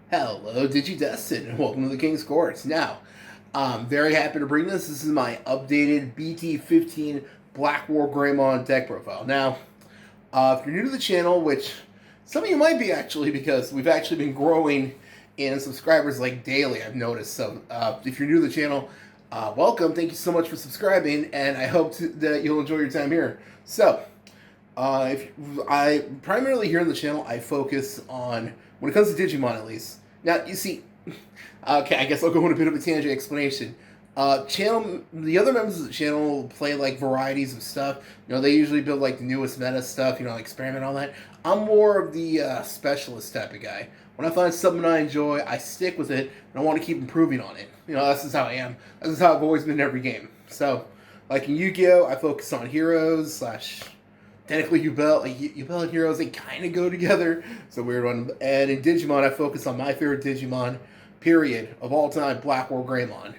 Hello, DigiDestin, and welcome to the King's Courts. Now, I'm very happy to bring this. This is my updated BT15 BlackWarGreymon deck profile. Now, if you're new to the channel, which some of you might be actually, because we've actually been growing in subscribers like daily, I've noticed. So, if you're new to the channel, welcome. Thank you so much for subscribing, and I hope that you'll enjoy your time here. So, if I primarily here on the channel, I focus on, when it comes to Digimon at least. Now, you see, okay, I guess I'll go on a bit of a tangent explanation. The other members of the channel play like varieties of stuff. You know, they usually build like the newest meta stuff, you know, like experiment all that. I'm more of the specialist type of guy. When I find something I enjoy, I stick with it, and I want to keep improving on it. You know, this is how I am. This is how I've always been in every game. So, like in Yu-Gi-Oh, I focus on heroes slash technically Yubel and Heroes, they kind of go together. It's a weird one. And in Digimon, I focus on my favorite Digimon, period, of all time, BlackWarGreymon.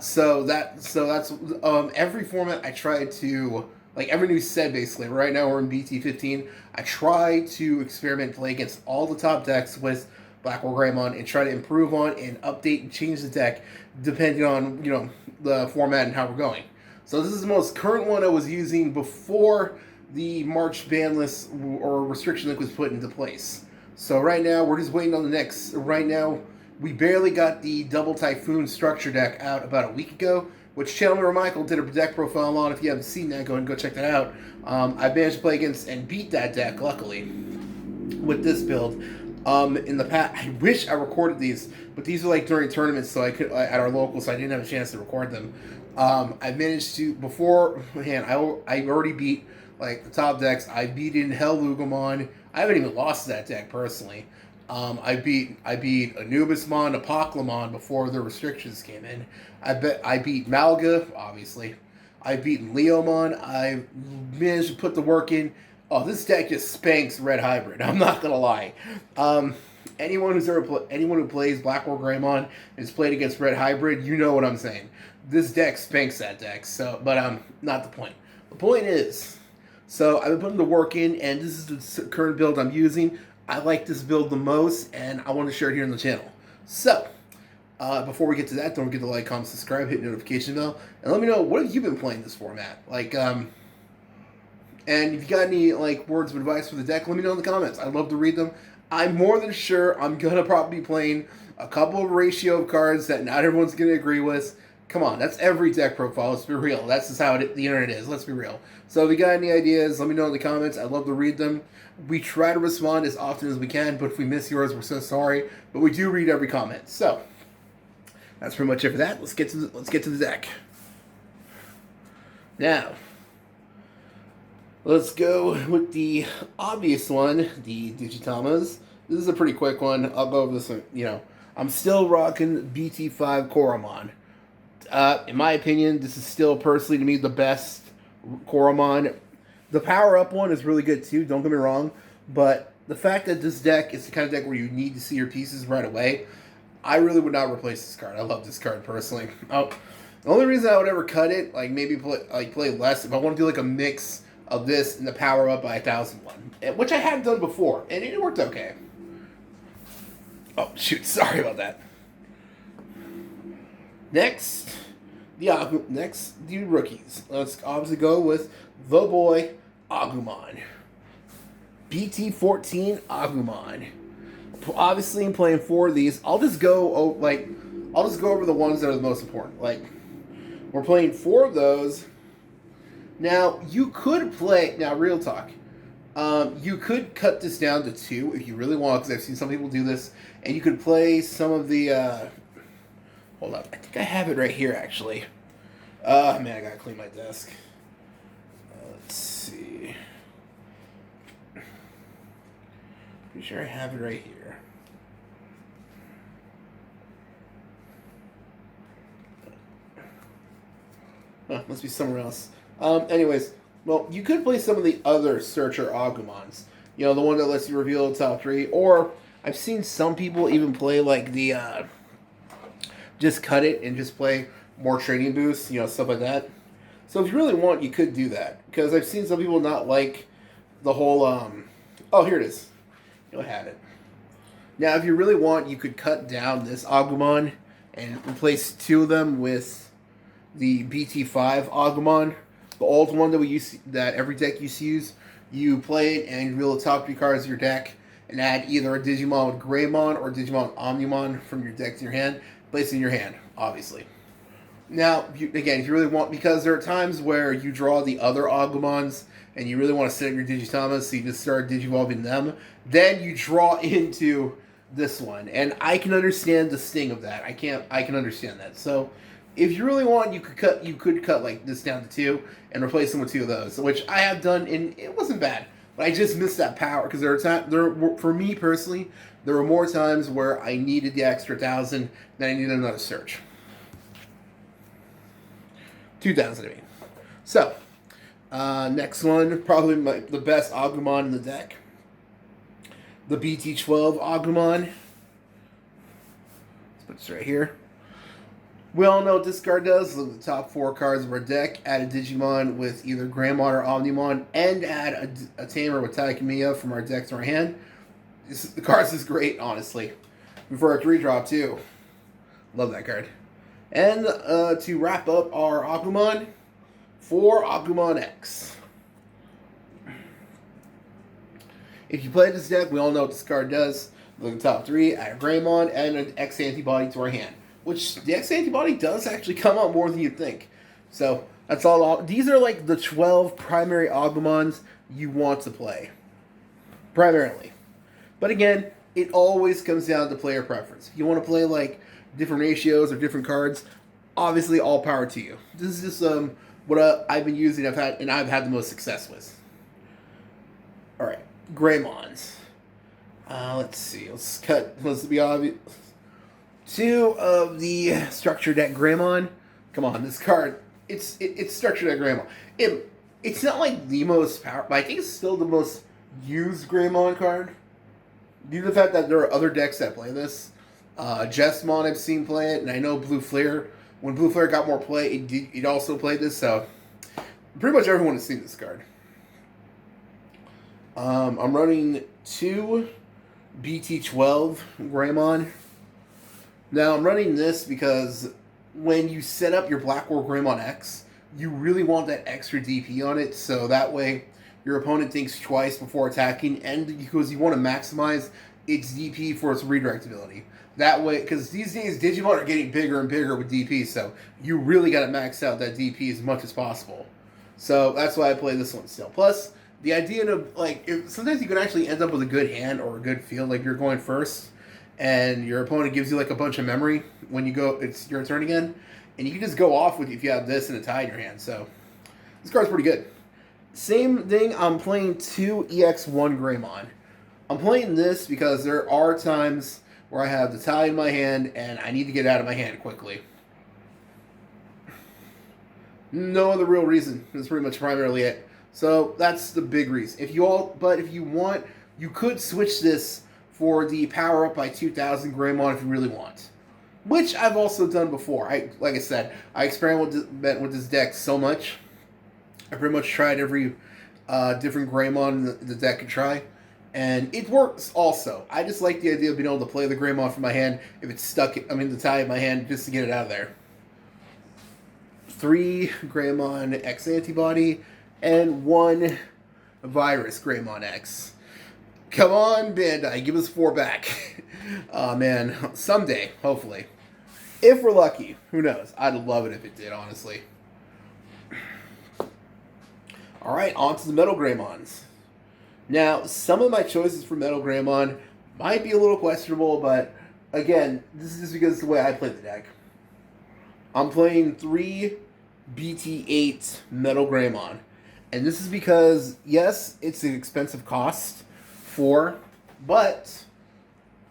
So that's every format I try to, like every new set basically. Right now we're in BT15. I try to experiment, play against all the top decks with BlackWarGreymon and try to improve on and update and change the deck depending on, you know, the format and how we're going. So this is the most current one I was using before the March ban list or restriction that was put into place. So right now, we're just waiting on the next. Right now, we barely got the Double Typhoon structure deck out about a week ago, which Channel Michael did a deck profile on. If you haven't seen that, go ahead and go check that out. I managed to play against and beat that deck, luckily, with this build. In the past, I wish I recorded these, but these are like during tournaments, so I could at our local, so I didn't have a chance to record them. I managed to beforehand. I already beat like the top decks. I beat in Hell-Lugomon. I haven't even lost that deck personally. I beat Anubismon, Apoclymon before the restrictions came in. I beat Malga, obviously. I beat Leomon. I managed to put the work in. Oh, this deck just spanks Red Hybrid. I'm not gonna lie. Anyone who plays BlackWarGreymon and has played against Red Hybrid, you know what I'm saying. This deck spanks that deck. So, but not the point. The point is, so I've been putting the work in, and this is the current build I'm using. I like this build the most, and I want to share it here on the channel. So, before we get to that, don't forget to like, comment, subscribe, hit notification bell, and let me know, what have you been playing this format? Like, and if you got any like words of advice for the deck, let me know in the comments. I'd love to read them. I'm more than sure I'm gonna probably be playing a couple of ratio of cards that not everyone's gonna agree with. Come on, that's every deck profile. Let's be real. That's just how the internet is. Let's be real. So if you got any ideas, let me know in the comments. I'd love to read them. We try to respond as often as we can, but if we miss yours, we're so sorry. But we do read every comment. So that's pretty much it for that. Let's get to the deck. Now, let's go with the obvious one, the Digitamers. This is a pretty quick one. I'll go over this one. You know, I'm still rocking BT5 Koromon. In my opinion, this is still personally to me the best Koromon. The power-up one is really good too, don't get me wrong, but the fact that this deck is the kind of deck where you need to see your pieces right away, I really would not replace this card. I love this card personally. Oh, the only reason I would ever cut it, like maybe play less, if I want to do like a mix of this and the power-up by 1001, which I had done before, and it worked okay. Oh, shoot, sorry about that. Next, the rookies. Let's obviously go with the boy Agumon. BT14 Agumon. Obviously, I'm playing 4 of these. I'll just go over the ones that are the most important. Like, we're playing 4 of those. Now, you could play. Now, real talk. You could cut this down to 2 if you really want, because I've seen some people do this, and you could play some of the. Hold up, I think I have it right here, actually. Man, I gotta clean my desk. Let's see. Pretty sure I have it right here. Must be somewhere else. Anyways, well, you could play some of the other Searcher Agumons. You know, the one that lets you reveal the top 3, or I've seen some people even play like the, just cut it and just play more training boosts, you know, stuff like that. So if you really want, you could do that. Because I've seen some people not like the whole, oh, here it is. You'll have it. Now, if you really want, you could cut down this Agumon and replace 2 of them with the BT5 Agumon, the old one that we use, that every deck used to use. You play it and you reveal the top 3 cards of your deck and add either a Digimon with Greymon or Digimon Omnimon from your deck to your hand. Place it in your hand, obviously. Now, again, if you really want, because there are times where you draw the other Agumons and you really want to set up your Digitamas, so you just start Digivolving them, then you draw into this one. And I can understand the sting of that. I can understand that. So, if you really want, you could cut like this down to 2 and replace them with 2 of those, which I have done, and it wasn't bad. But I just missed that power because for me personally, there were more times where I needed the extra 1,000 than I needed another search. 2,000 to me. So, next one, probably the best Agumon in the deck. The BT12 Agumon. Let's put this right here. We all know what this card does. Look at the top 4 cards of our deck. Add a Digimon with either Greymon or Omnimon, and add a Tamer with Taikamiya from our deck to our hand. The card is great, honestly. For a 3-drop, too. Love that card. And to wrap up our Agumon, 4 Agumon X. If you play this deck, we all know what this card does. Look at the top 3, add a Greymon and an X-Antibody to our hand. Which, the X-Antibody does actually come out more than you'd think. So, that's all. These are like the 12 primary Agumons you want to play. Primarily. But again, it always comes down to player preference. If you want to play like different ratios or different cards, obviously all power to you. This is just what I've been using, I've had the most success with. Alright, Greymons. Let's see, let's be obvious. 2 of the structure deck Greymon. Come on, this card, it's structure deck Greymon. It's not like the most powerful, but I think it's still the most used Greymon card. Due to the fact that there are other decks that play this. Jesmon I've seen play it, and I know Blue Flare. When Blue Flare got more play, it also played this, so pretty much everyone has seen this card. I'm running 2 BT12 Greymon. Now, I'm running this because when you set up your BlackWarGreymon X, you really want that extra DP on it, so that way your opponent thinks twice before attacking, and because you want to maximize its DP for its redirect ability. That way, because these days Digimon are getting bigger and bigger with DP, so you really got to max out that DP as much as possible. So that's why I play this one still. Plus, the idea of, like, sometimes you can actually end up with a good hand or a good field, like you're going first, and your opponent gives you like a bunch of memory when you go, it's your turn again, and you can just go off with if you have this and a tie in your hand. So this card's pretty good. Same thing, I'm playing 2 EX1 Greymon. I'm playing this because there are times where I have the tie in my hand and I need to get out of my hand quickly. No other real reason. That's pretty much primarily it. So that's the big reason. If you want, you could switch this for the power up by 2,000 Greymon if you really want. Which I've also done before. Like I said, I experimented with this deck so much. I pretty much tried every different Greymon the deck could try. And it works also. I just like the idea of being able to play the Greymon from my hand if it's stuck, the tie in my hand, just to get it out of there. 3 Greymon X-Antibody and 1 Virus Greymon X. Come on, Bandai, give us 4 back. Oh man, someday, hopefully. If we're lucky, who knows? I'd love it if it did, honestly. Alright, on to the Metal Greymons. Now, some of my choices for Metal Greymon might be a little questionable, but again, this is just because it's the way I play the deck. I'm playing 3 BT8 Metal Greymon. And this is because, yes, it's an expensive cost, 4, but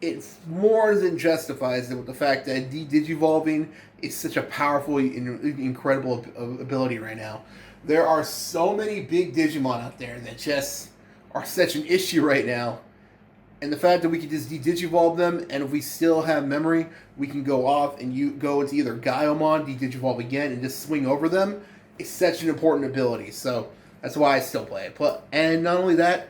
it more than justifies it with the fact that Digivolving is such a powerful and incredible ability right now. There are so many big Digimon out there that just are such an issue right now. And the fact that we can just de-Digivolve them, and if we still have memory, we can go off and you go into either Gaiomon, de-Digivolve again, and just swing over them. It's such an important ability, so that's why I still play it. And not only that,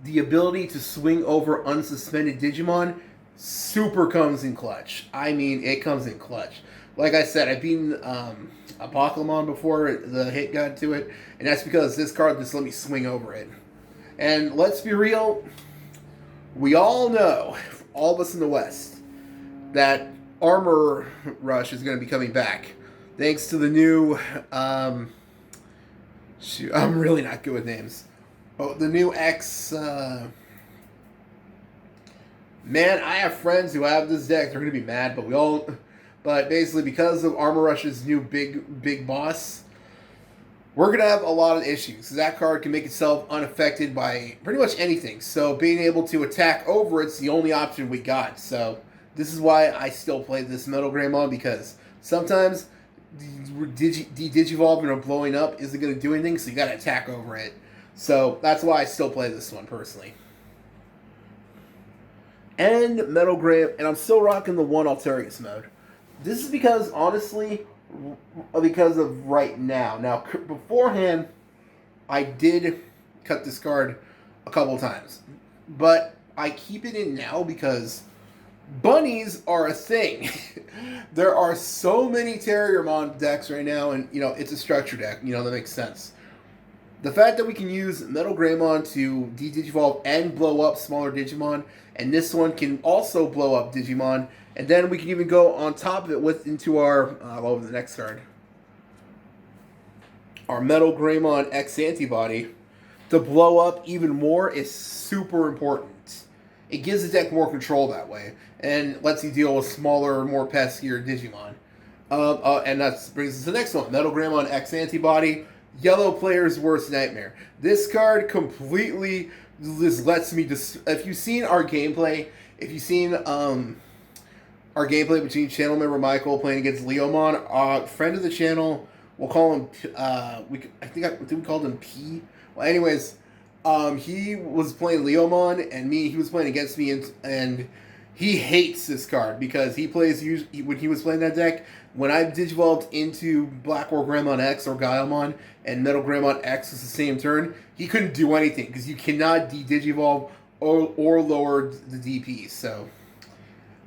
the ability to swing over unsuspended Digimon super comes in clutch. I mean, it comes in clutch. Like I said, I've beaten a Pokemon before the hit got to it, and that's because this card just let me swing over it. And let's be real, we all know, all of us in the West, that Armor Rush is going to be coming back. Thanks to the new, shoot, I'm really not good with names. Oh, the new X, man, I have friends who have this deck. They're going to be mad, but basically because of Armor Rush's new big boss, we're going to have a lot of issues. That card can make itself unaffected by pretty much anything. So being able to attack over it's the only option we got. So this is why I still play this BlackWarGreymon, because sometimes Digivolving or blowing up isn't going to do anything, so you got to attack over it. So that's why I still play this one personally. And BlackWarGreymon, and I'm still rocking the 1 Alterius mode. This is because, honestly, because of right now. Now, beforehand, I did cut this card a couple times. But I keep it in now because bunnies are a thing. There are so many Terriermon decks right now, and, it's a structure deck. That makes sense. The fact that we can use BlackWarGreymon to de-Digivolve and blow up smaller Digimon, and this one can also blow up Digimon, and then we can even go on top of it into our, over the next card, our BlackWarGreymon X-Antibody, to blow up even more is super important. It gives the deck more control that way, and lets you deal with smaller, more peskier Digimon. And that brings us to the next one, BlackWarGreymon X-Antibody, Yellow player's worst nightmare. This card completely just lets me if you've seen our gameplay, our gameplay between channel member Michael playing against Leomon, friend of the channel, we'll call him, I think we called him P. Well, anyways, he was playing Leomon, and he was playing against me, and he hates this card because when he was playing that deck, when I digivolved into BlackWarGreymon X or Guilemon, and BlackWarGreymon X was the same turn, he couldn't do anything because you cannot de-digivolve or lower the DP. So,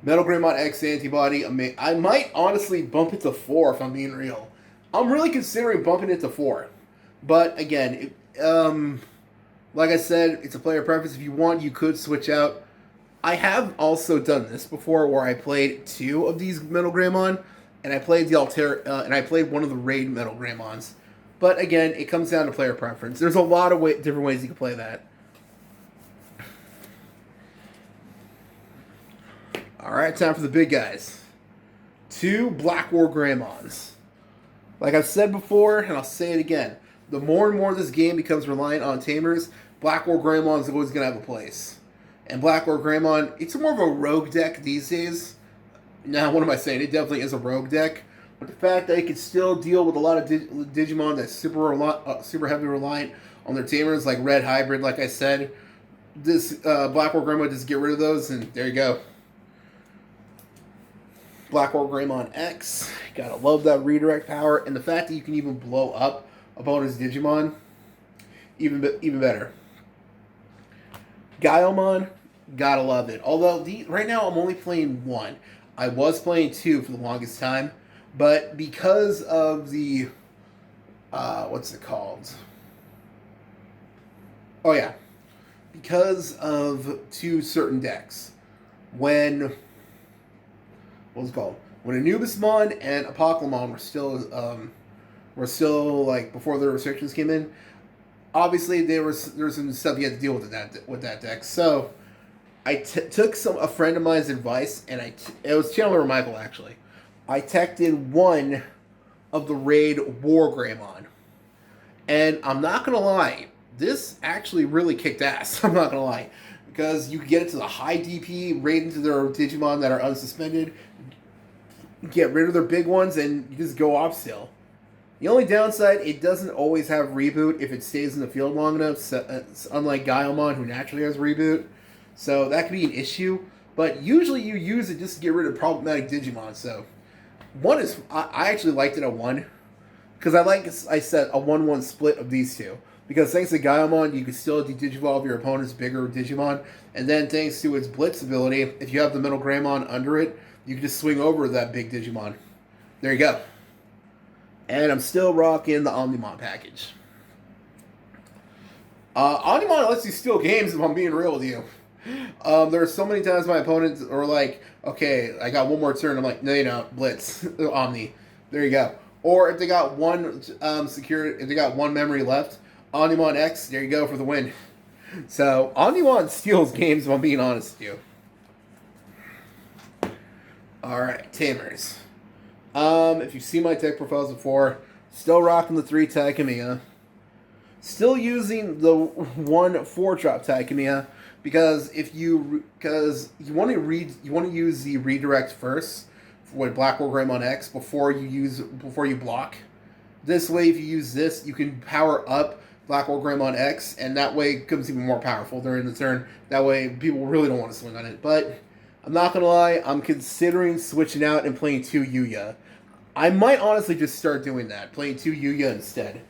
BlackWarGreymon X Antibody, I might honestly bump it to 4 if I'm being real. I'm really considering bumping it to 4. But again, like I said, it's a player preference. If you want, you could switch out. I have also done this before where I played 2 of these BlackWarGreymon, and I played and I played one of the raid BlackWarGreymons. But again, it comes down to player preference. There's a lot of different ways you can play that. Alright, time for the big guys. 2 BlackWarGreymons. Like I've said before, and I'll say it again, the more and more this game becomes reliant on Tamers, BlackWarGreymon is always going to have a place. And BlackWarGreymon, it's more of a rogue deck these days. Now, what am I saying? It definitely is a rogue deck. But the fact that it can still deal with a lot of Digimon that's super heavily reliant on their Tamers, like Red Hybrid, like I said, this BlackWarGreymon just get rid of those, and there you go. BlackWarGreymon X, gotta love that redirect power, and the fact that you can even blow up opponent's Digimon, even better. Guilemon, gotta love it. Although right now I'm only playing 1. I was playing 2 for the longest time, but because of the what's it called? Oh yeah, because of 2 certain decks. What's it called? When Anubismon and Apocalymon were still like before the restrictions came in. Obviously, there was some stuff you had to deal with that deck. So I took a friend of mine's advice, and it was Chandler or Michael actually. I teched in 1 of the raid BlackWarGreymon, and I'm not gonna lie, this actually really kicked ass. I'm not gonna lie, because you can get it to the high DP, raid into their Digimon that are unsuspended, get rid of their big ones, and you just go off still. The only downside, it doesn't always have reboot if it stays in the field long enough, unlike Guilemon, who naturally has reboot. So that could be an issue, but usually you use it just to get rid of problematic Digimon. So 1 is, I actually liked it at 1, because I said, a 1-1 split of these 2. because thanks to Gaimon, you can still de-digivolve your opponent's bigger Digimon, and then thanks to its Blitz ability, if you have the middle Greymon under it, you can just swing over that big Digimon. There you go. And I'm still rocking the Omnimon package. Omnimon lets you steal games if I'm being real with you. There are so many times my opponents are like, okay, I got one more turn. I'm like, no, you don't. Blitz. Omni. There you go. Or if they got one if they got one memory left, Omnimon X, there you go for the win. So, Omnimon steals games if I'm being honest with you. Alright, Tamers. If you've seen my tech profiles before, still rocking the 3 Taikamiya. Still using the 1 4-drop Taikamiya because you want to use the redirect first with BlackWarGreymon X before you block. This way, if you use this, you can power up BlackWarGreymon X, and that way it becomes even more powerful during the turn. That way, people really don't want to swing on it. But I'm not gonna lie, I'm considering switching out and playing 2 Yuya. I might honestly just start doing that, playing 2 Yuya instead.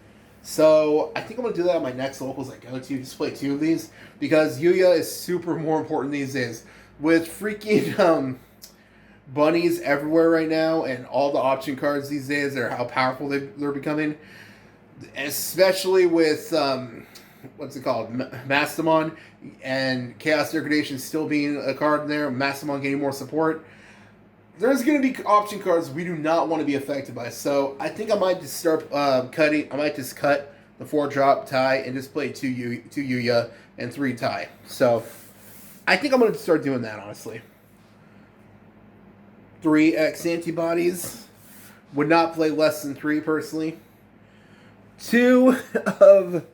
So, I think I'm going to do that on my next locals I go to, just play 2 of these, because Yuya is super more important these days. With freaking bunnies everywhere right now, and all the option cards these days, are how powerful they're becoming. Especially with, what's it called, Mastamon, and Chaos Degradation still being a card in there, Mastamon getting more support. There's going to be option cards we do not want to be affected by. So I think I might just start cutting. I might just cut the 4-drop tie and just play 2 Yuya and 3 tie. So I think I'm going to start doing that, honestly. 3 X-Antibodies. Would not play less than 3, personally. 2 of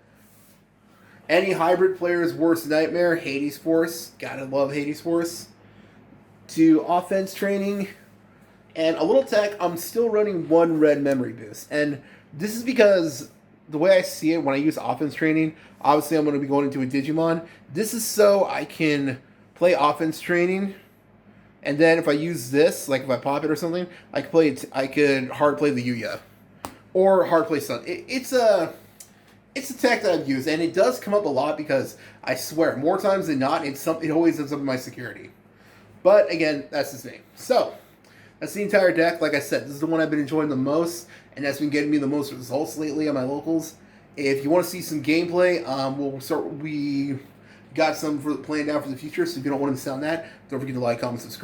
any hybrid player's worst nightmare, Hades Force. Gotta love Hades Force. To offense training, and a little tech. I'm still running 1 red memory boost, and this is because the way I see it when I use offense training, obviously I'm going to be going into a Digimon. This is so I can play offense training, and then if I use this, like if I pop it or something, I could hard play the Yuya or hard play Sun. It's a tech that I've used, and it does come up a lot because I swear more times than not, it always ends up in my security. But, again, that's his name. So, that's the entire deck. Like I said, this is the one I've been enjoying the most, and that's been getting me the most results lately on my locals. If you want to see some gameplay, we got some planned out for the future, so if you don't want to miss out on that, don't forget to like, comment, subscribe.